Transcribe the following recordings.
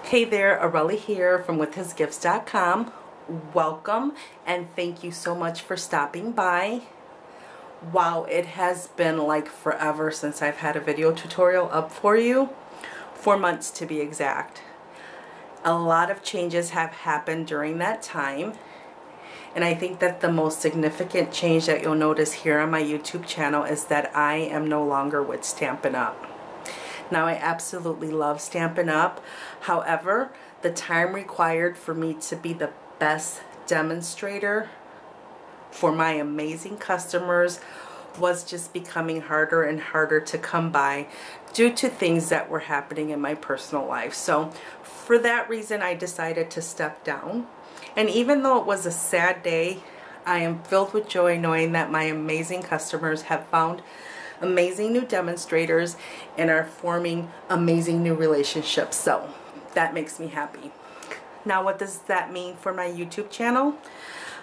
Hey there, Aurelia here from withhisgifts.com. Welcome and thank you so much for stopping by. Wow, it has been like forever since I've had a video tutorial up for you. 4 months to be exact. A lot of changes have happened during that time. And I think that the most significant change that you'll notice here on my YouTube channel is that I am no longer with Stampin' Up! Now, I absolutely love Stampin' Up! However, the time required for me to be the best demonstrator for my amazing customers was just becoming harder and harder to come by due to things that were happening in my personal life. So for that reason, I decided to step down. And even though it was a sad day, I am filled with joy knowing that my amazing customers have found amazing new demonstrators and are forming amazing new relationships. So that makes me happy. Now, what does that mean for my YouTube channel?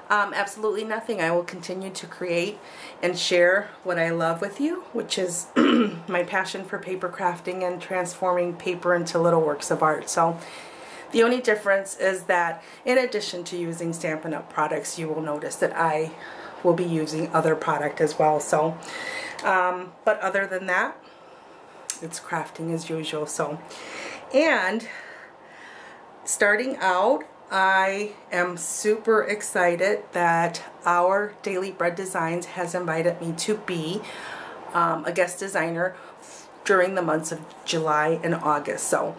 Absolutely nothing. I will continue to create and share what I love with you, which is my passion for paper crafting and transforming paper into little works of art. So the only difference is that in addition to using Stampin' Up! Products, you will notice that I will be using other product as well. So but other than that, it's crafting as usual. So, and starting out, I am super excited that our Daily Bread Designs has invited me to be a guest designer during the months of July and August. So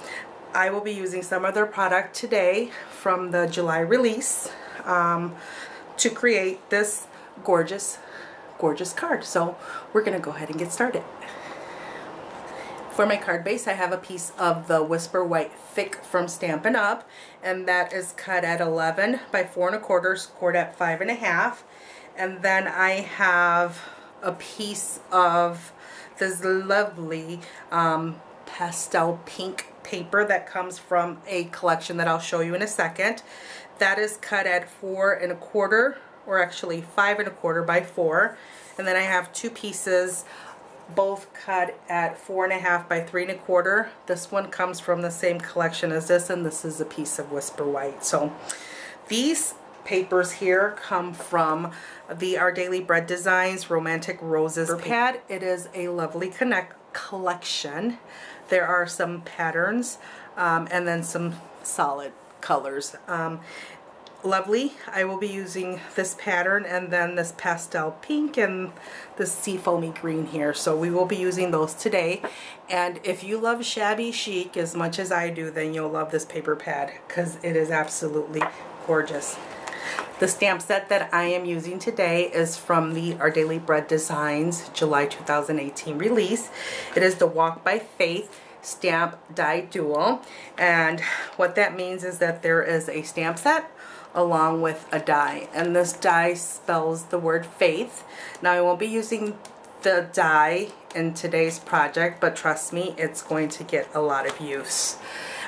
I will be using some of their product today from the July release to create this gorgeous card. So we're gonna go ahead and get started. For my card base, I have a piece of the Whisper White Thick from Stampin' Up! And that is cut at 11 by 4 1/4, scored at 5 1/2. And then I have a piece of this lovely pastel pink paper that comes from a collection that I'll show you in a second. That is cut at 4 1/4, or actually 5 1/4 by 4. And then I have two pieces, both cut at 4 1/2 by 3 1/4. This one comes from the same collection as this, and this is a piece of Whisper White. So these papers here come from the Our Daily Bread Designs Romantic Roses pad. It is a lovely collection. There are some patterns and then some solid colors. Lovely. I will be using this pattern and then this pastel pink and this seafoamy green here. So we will be using those today. And if you love shabby chic as much as I do, then you'll love this paper pad because it is absolutely gorgeous. The stamp set that I am using today is from the Our Daily Bread Designs July 2018 release. It is the Walk by Faith Stamp Die Dual. And what that means is that there is a stamp set along with a die, and this die spells the word faith. Now, I won't be using the die in today's project, but trust me, it's going to get a lot of use.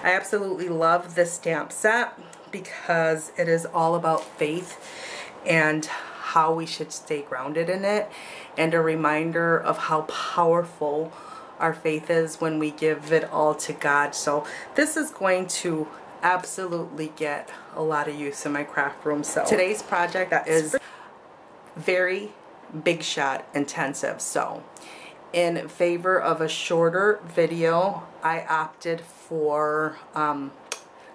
I absolutely love this stamp set because it is all about faith and how we should stay grounded in it, and a reminder of how powerful our faith is when we give it all to God. So this is going to absolutely get a lot of use in my craft room. So today's project is very big shot intensive. So in favor of a shorter video, I opted for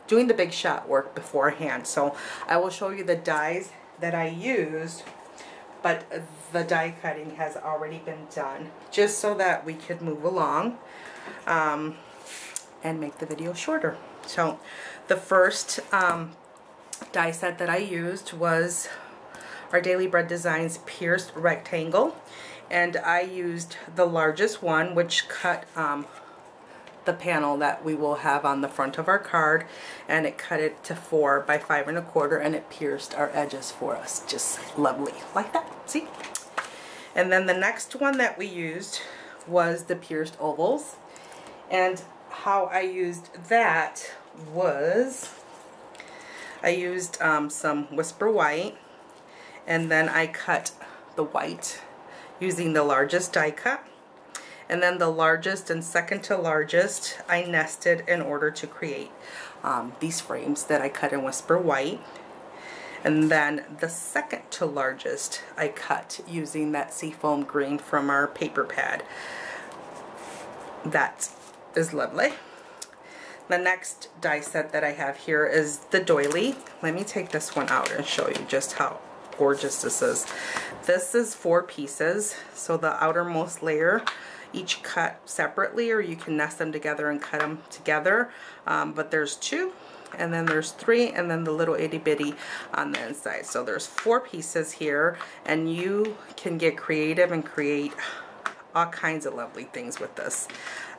doing the big shot work beforehand. So I will show you the dies that I used, but the die cutting has already been done just so that we could move along and make the video shorter. So the first die set that I used was Our Daily Bread Designs Pierced Rectangle, and I used the largest one, which cut the panel that we will have on the front of our card, and it cut it to 4 by 5 1/4, and it pierced our edges for us. Just lovely, like that, see? And then the next one that we used was the pierced ovals, and how I used that was I used some Whisper White, and then I cut the white using the largest die cut, And then the largest and second to largest I nested in order to create these frames that I cut in Whisper White. And then the second to largest I cut using that seafoam green from our paper pad. That is lovely. The next die set that I have here is the doily. Let me take this one out and show you just how gorgeous this is. This is 4 pieces, so the outermost layer each cut separately, or you can nest them together and cut them together, but there's 2, and then there's 3, and then the little itty bitty on the inside. So there's 4 pieces here, and you can get creative and create all kinds of lovely things with this.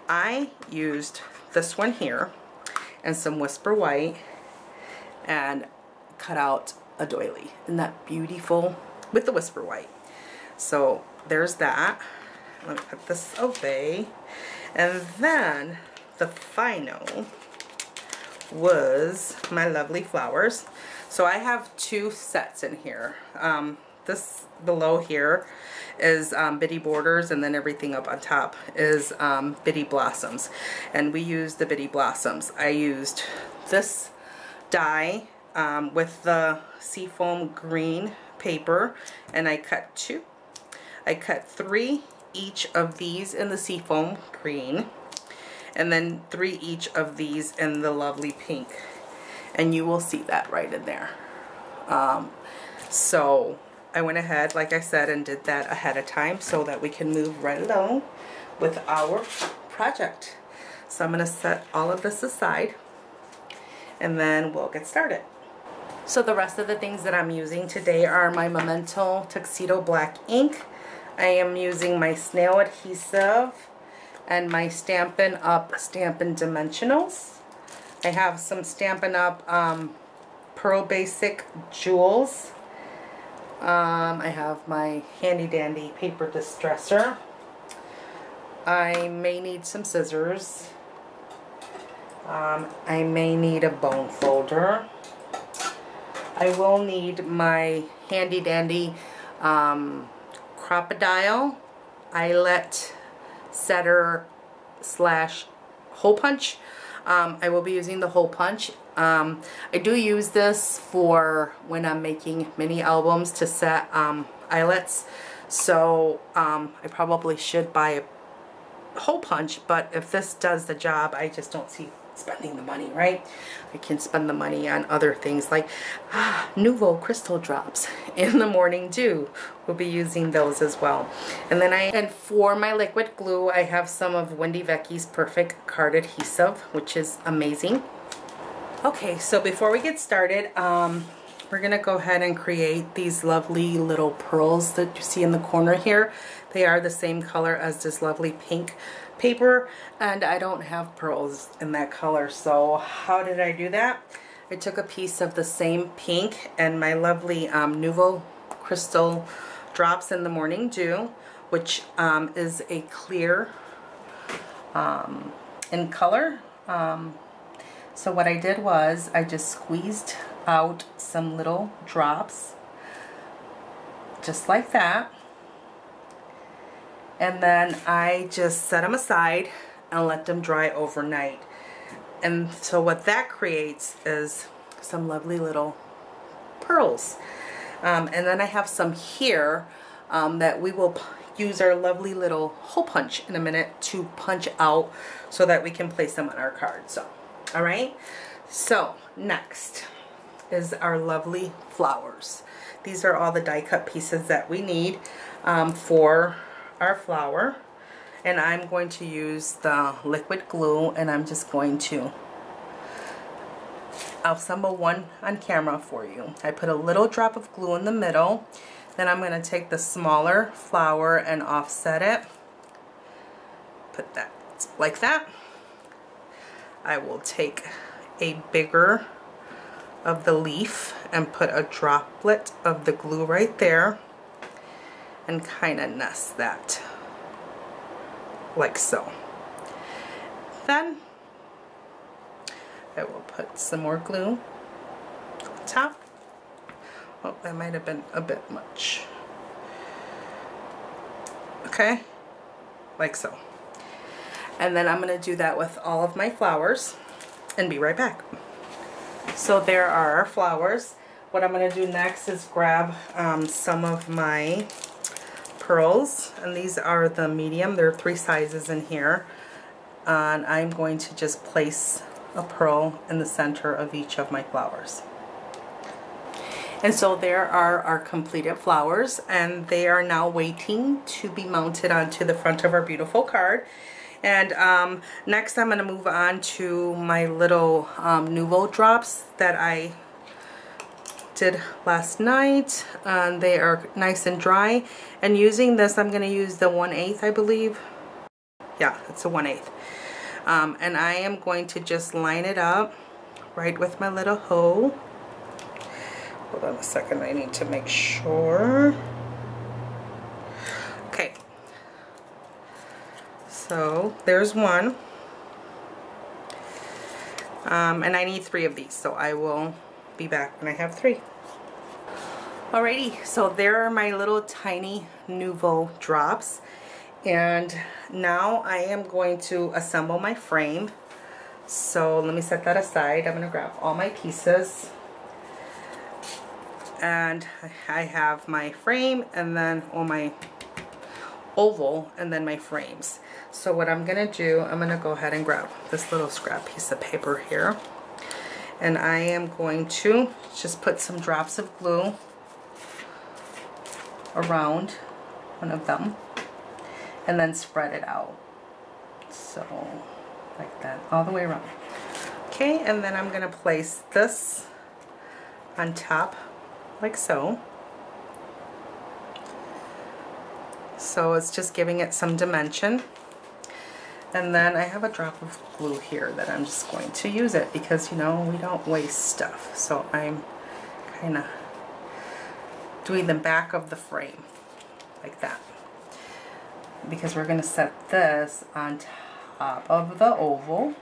I used this one here and some Whisper White and cut out a doily. Isn't that beautiful? With the Whisper White. So there's that. Let me put this away. And then the final was my lovely flowers. So I have 2 sets in here. This below here is bitty borders, and then everything up on top is bitty blossoms, and we use the bitty blossoms. I used this die with the seafoam green paper, and I cut 2. I cut 3 each of these in the seafoam green, and then 3 each of these in the lovely pink, and you will see that right in there. So I went ahead, like I said, and did that ahead of time so that we can move right along with our project. So I'm going to set all of this aside and then we'll get started. So the rest of the things that I'm using today are my Memento Tuxedo Black ink. I am using my snail adhesive and my Stampin' Up! Stampin' Dimensionals. I have some Stampin' Up! Pearl Basic Jewels. I have my handy dandy paper distresser. I may need some scissors. I may need a bone folder. I will need my handy dandy crocodile eyelet setter slash hole punch. I will be using the hole punch. I do use this for when I'm making mini albums to set eyelets, so I probably should buy a hole punch, but if this does the job, I just don't see spending the money, right? I can spend the money on other things like Nouveau crystal drops in the morning dew. We'll be using those as well. And for my liquid glue, I have some of Wendy Vecchi's Perfect Card Adhesive, which is amazing. Okay, so before we get started, we're gonna go ahead and create these lovely little pearls that you see in the corner here. They are the same color as this lovely pink paper, and I don't have pearls in that color. So how did I do that? I took a piece of the same pink and my lovely Nouveau crystal drops in the morning dew, which is a clear in color. So what I did was I just squeezed out some little drops just like that, and then I just set them aside and let them dry overnight. And so what that creates is some lovely little pearls. And then I have some here that we will use our lovely little hole punch in a minute to punch out so that we can place them on our card. So, all right. So next is our lovely flowers. These are all the die cut pieces that we need for our flower, and I'm going to use the liquid glue, and I'm just going to, I'll assemble one on camera for you. I put a little drop of glue in the middle, then I'm going to take the smaller flower and offset it, put that like that. I will take a bigger of the leaf and put a droplet of the glue right there and kind of nest that like so. Then I will put some more glue on top. Oh, that might have been a bit much. Okay, like so. And then I'm going to do that with all of my flowers and be right back. So there are our flowers. What I'm going to do next is grab some of my pearls, and these are the medium. There are 3 sizes in here, and I'm going to just place a pearl in the center of each of my flowers. And so there are our completed flowers, and they are now waiting to be mounted onto the front of our beautiful card. And next I'm going to move on to my little Nouveau drops that I did last night. They are nice and dry, and using this I'm going to use the 1/8, I believe. Yeah, it's a 1/8. And I am going to just line it up right with my little hoe. Hold on a second, I need to make sure. Okay, so there's one. And I need 3 of these, so I will be back when I have 3. Alrighty, so there are my little tiny Nouveau drops, and now I am going to assemble my frame. So let me set that aside. I'm going to grab all my pieces, and I have my frame, and then my oval, and then my frames. So what I'm going to do, I'm going to go ahead and grab this little scrap piece of paper here, and I am going to just put some drops of glue around one of them and then spread it out, so like that all the way around. Okay, and then I'm going to place this on top like so. So it's just giving it some dimension. And then I have a drop of glue here that I'm just going to use it because, you know, we don't waste stuff. So I'm kind of doing the back of the frame like that, because we're going to set this on top of the oval.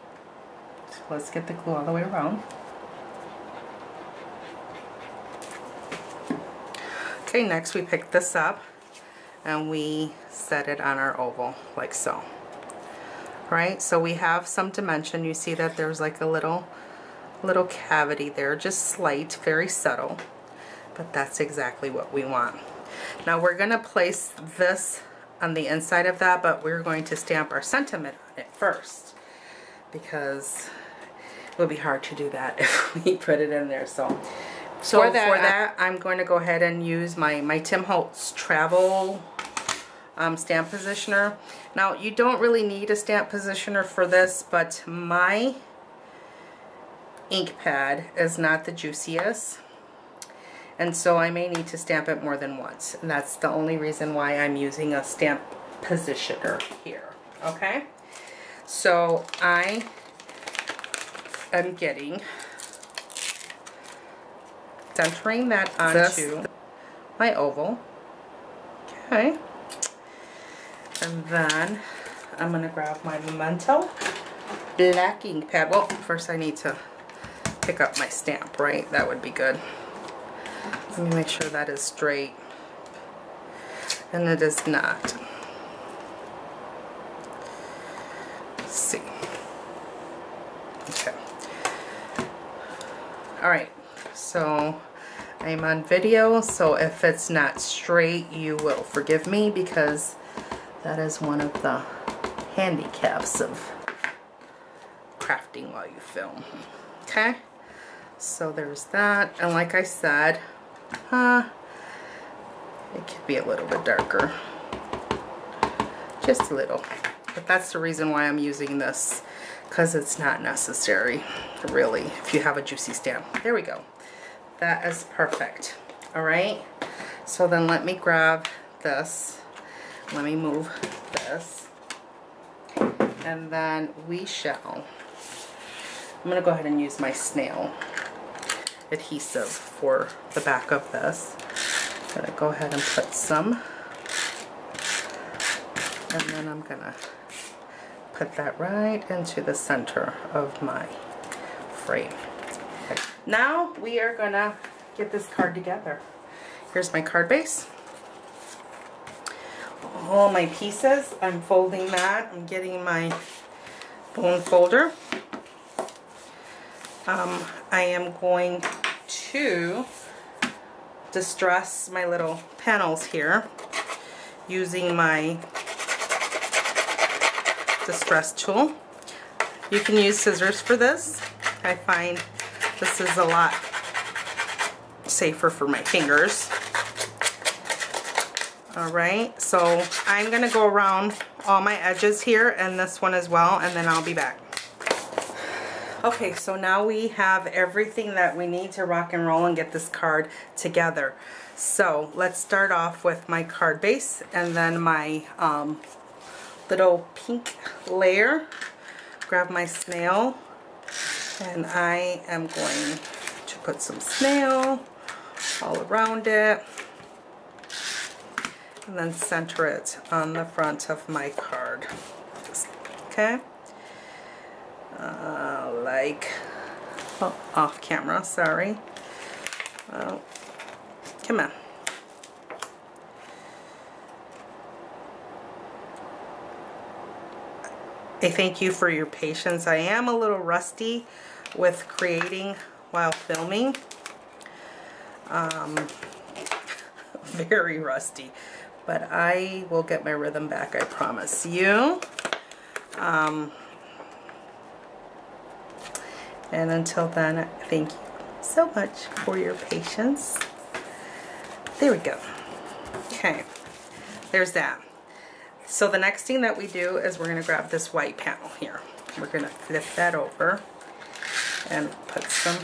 So let's get the glue all the way around. Okay, next we pick this up and we set it on our oval like so. Right, so we have some dimension. You see that there's like a little cavity there, just slight, very subtle, but that's exactly what we want. Now we're going to place this on the inside of that, but we're going to stamp our sentiment on it first, because it would be hard to do that if we put it in there. So for that I'm going to go ahead and use my Tim Holtz travel stamp positioner. Now you don't really need a stamp positioner for this, but my ink pad is not the juiciest, and so I may need to stamp it more than once, and that's the only reason why I'm using a stamp positioner here. Okay, so I am centering that onto my oval. Okay, and then I'm going to grab my Memento black ink pad. Well, first I need to pick up my stamp, right? That would be good. Let me make sure that is straight. And it is not. Let's see. Okay. Alright, so I'm on video, so if it's not straight, you will forgive me, because that is one of the handicaps of crafting while you film. Okay, so there's that, and like I said, it could be a little bit darker, just a little, but that's the reason why I'm using this, because it's not necessary really if you have a juicy stamp. There we go, that is perfect. All right, so then let me grab this. Let me move this, and then we shall, I'm going to go ahead and use my snail adhesive for the back of this. I'm going to go ahead and put some, and then I'm going to put that right into the center of my frame. Okay. Now we are going to get this card together. Here's my card base. All my pieces, I'm folding that, I'm getting my bone folder. I am going to distress my little panels here using my distress tool. You can use scissors for this. I find this is a lot safer for my fingers. Alright, so I'm going to go around all my edges here and this one as well, and then I'll be back. Okay, so now we have everything that we need to rock and roll and get this card together. So let's start off with my card base and then my little pink layer. Grab my snail, and I am going to put some snail all around it and then center it on the front of my card. Okay? Like, oh, off camera, sorry. Oh, come on. I thank you for your patience. I am a little rusty with creating while filming. Very rusty. But I will get my rhythm back, I promise you. And until then, thank you so much for your patience. There we go. Okay, there's that. So the next thing that we do is we're going to grab this white panel here. We're going to flip that over and put some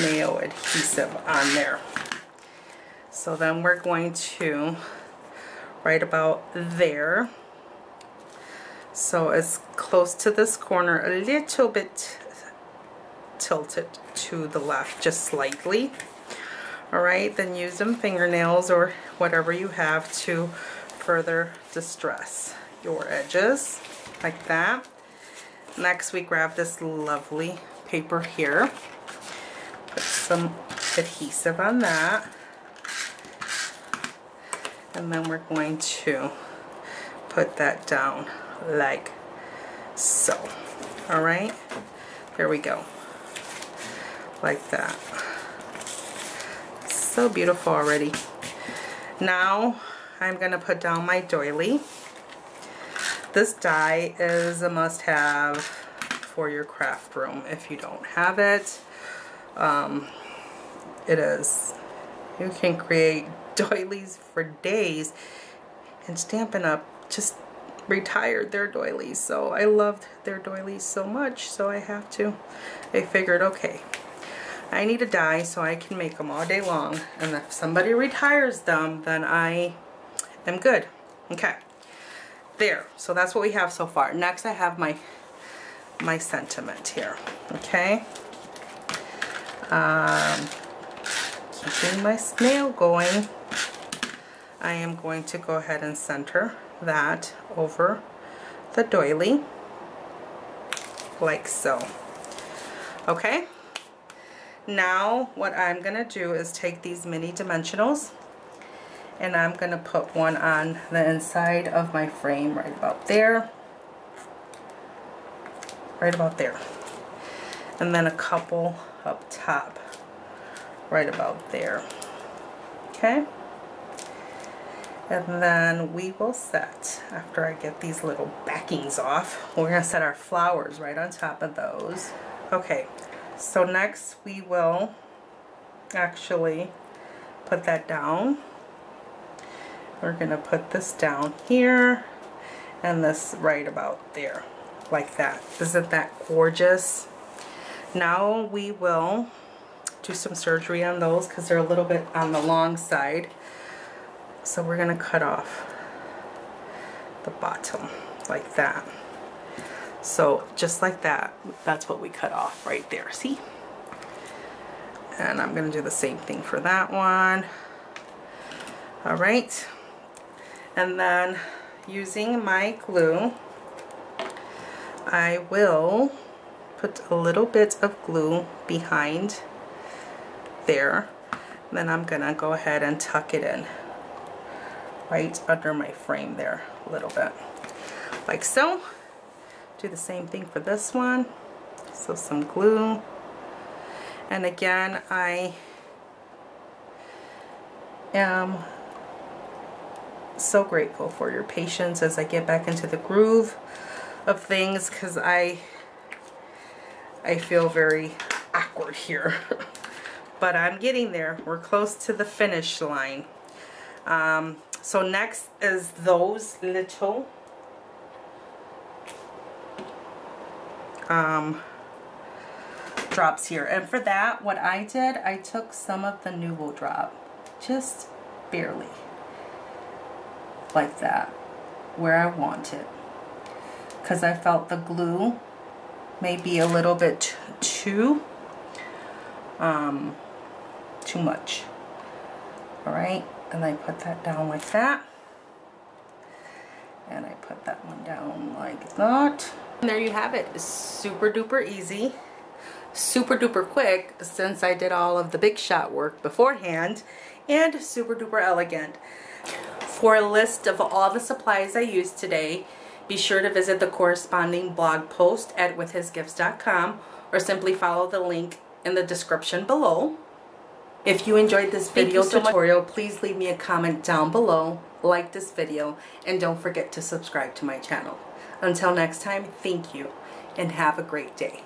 nail adhesive on there. So then we're going to right about there. So it's close to this corner, a little bit tilted to the left, just slightly. Alright, then use some fingernails or whatever you have to further distress your edges, like that. Next we grab this lovely paper here, put some adhesive on that, and then we're going to put that down like so. Alright, there we go, like that. So beautiful already. Now I'm going to put down my doily. This die is a must-have for your craft room. If you don't have it, it is. You can create doilies for days, and Stampin' Up! Just retired their doilies, so I loved their doilies so much, so I figured, okay, I need a die so I can make them all day long, and if somebody retires them, then I am good. Okay, there. So that's what we have so far. Next I have my sentiment here. Okay, keeping my snail going, I am going to go ahead and center that over the doily like so. Okay, now what I'm gonna do is take these mini dimensionals and I'm gonna put one on the inside of my frame right about there, and then a couple up top right about there. Okay, and then we will set, after I get these little backings off, we're gonna set our flowers right on top of those. Okay, so next we will actually put that down. We're gonna put this down here and this right about there, like that. Isn't that gorgeous? Now we will do some surgery on those because they're a little bit on the long side. So we're gonna cut off the bottom like that. So just like that, that's what we cut off right there, see? And I'm gonna do the same thing for that one. All right, and then using my glue, I will put a little bit of glue behind there. Then I'm gonna go ahead and tuck it in right under my frame there a little bit, like so. Do the same thing for this one. So some glue. And again, I am so grateful for your patience as I get back into the groove of things, because I feel very awkward here. But I'm getting there. We're close to the finish line. So next is those little drops here. And for that, what I did, I took some of the Nouveau drop, just barely, like that, where I want it, because I felt the glue may be a little bit too much. All right, and I put that down like that, and I put that one down like that. And there you have it. It's super duper easy, super duper quick, since I did all of the big shot work beforehand, and super duper elegant. For a list of all the supplies I used today, be sure to visit the corresponding blog post at withhisgifts.com, or simply follow the link in the description below. If you enjoyed this video tutorial, please leave me a comment down below, like this video, and don't forget to subscribe to my channel. Until next time, thank you, and have a great day.